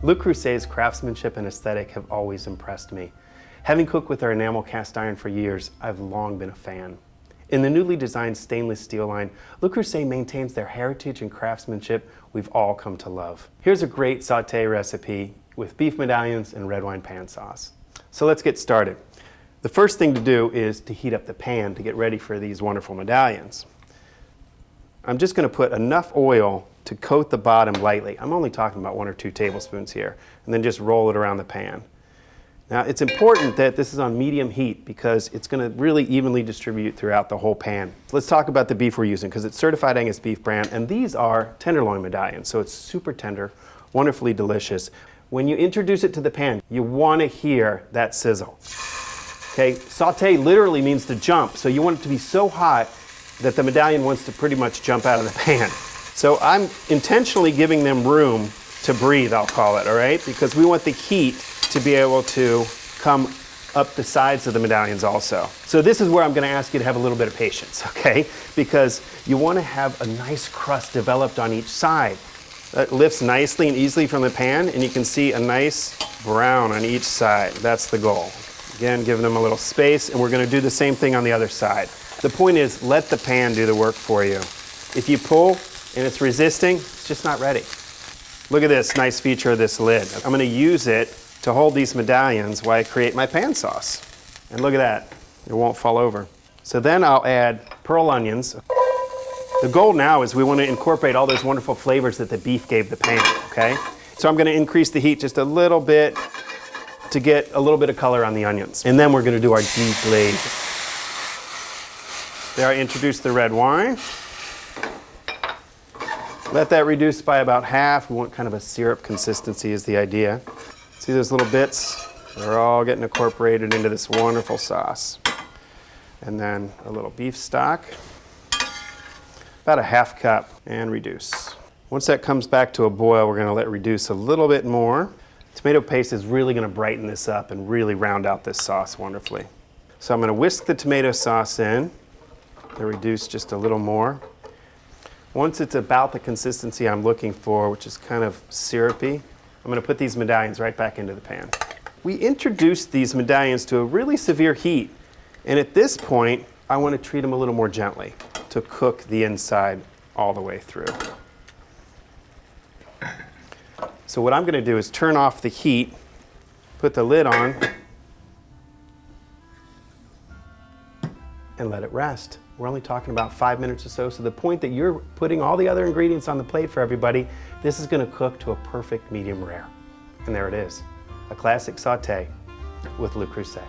Le Creuset's craftsmanship and aesthetic have always impressed me. Having cooked with our enamel cast iron for years, I've long been a fan. In the newly designed stainless steel line, Le Creuset maintains their heritage and craftsmanship we've all come to love. Here's a great sauté recipe with beef medallions and red wine pan sauce. So let's get started. The first thing to do is to heat up the pan to get ready for these wonderful medallions. I'm just going to put enough oil to coat the bottom lightly. I'm only talking about 1 or 2 tablespoons here, and then just roll it around the pan. Now it's important that this is on medium heat because it's going to really evenly distribute throughout the whole pan. Let's talk about the beef we're using because it's Certified Angus Beef Brand, and these are tenderloin medallions, so it's super tender, wonderfully delicious. When you introduce it to the pan, you want to hear that sizzle. Okay, sauté literally means to jump, so you want it to be so hot that the medallion wants to pretty much jump out of the pan. So I'm intentionally giving them room to breathe, I'll call it, all right? Because we want the heat to be able to come up the sides of the medallions also. So this is where I'm going to ask you to have a little bit of patience, okay? Because you want to have a nice crust developed on each side. That lifts nicely and easily from the pan, and you can see a nice brown on each side. That's the goal. Again, giving them a little space, and we're going to do the same thing on the other side. The point is, let the pan do the work for you. If you pull and it's resisting, it's just not ready. Look at this nice feature of this lid. I'm going to use it to hold these medallions while I create my pan sauce. And look at that, it won't fall over. So then I'll add pearl onions. The goal now is we want to incorporate all those wonderful flavors that the beef gave the pan, okay? So I'm going to increase the heat just a little bit to get a little bit of color on the onions. And then we're going to do our deglaze. There I introduced the red wine. Let that reduce by about half. We want kind of a syrup consistency is the idea. See those little bits? They're all getting incorporated into this wonderful sauce. And then a little beef stock. About a half cup, and reduce. Once that comes back to a boil, we're going to let it reduce a little bit more. Tomato paste is really going to brighten this up and really round out this sauce wonderfully. So I'm going to whisk the tomato sauce in. Reduce just a little more. Once it's about the consistency I'm looking for, which is kind of syrupy, I'm going to put these medallions right back into the pan. We introduced these medallions to a really severe heat, and at this point, I want to treat them a little more gently to cook the inside all the way through. So what I'm going to do is turn off the heat, put the lid on, and let it rest. We're only talking about 5 minutes or so. So the point that you're putting all the other ingredients on the plate for everybody, this is going to cook to a perfect medium rare. And there it is, a classic sauté with Le Creuset.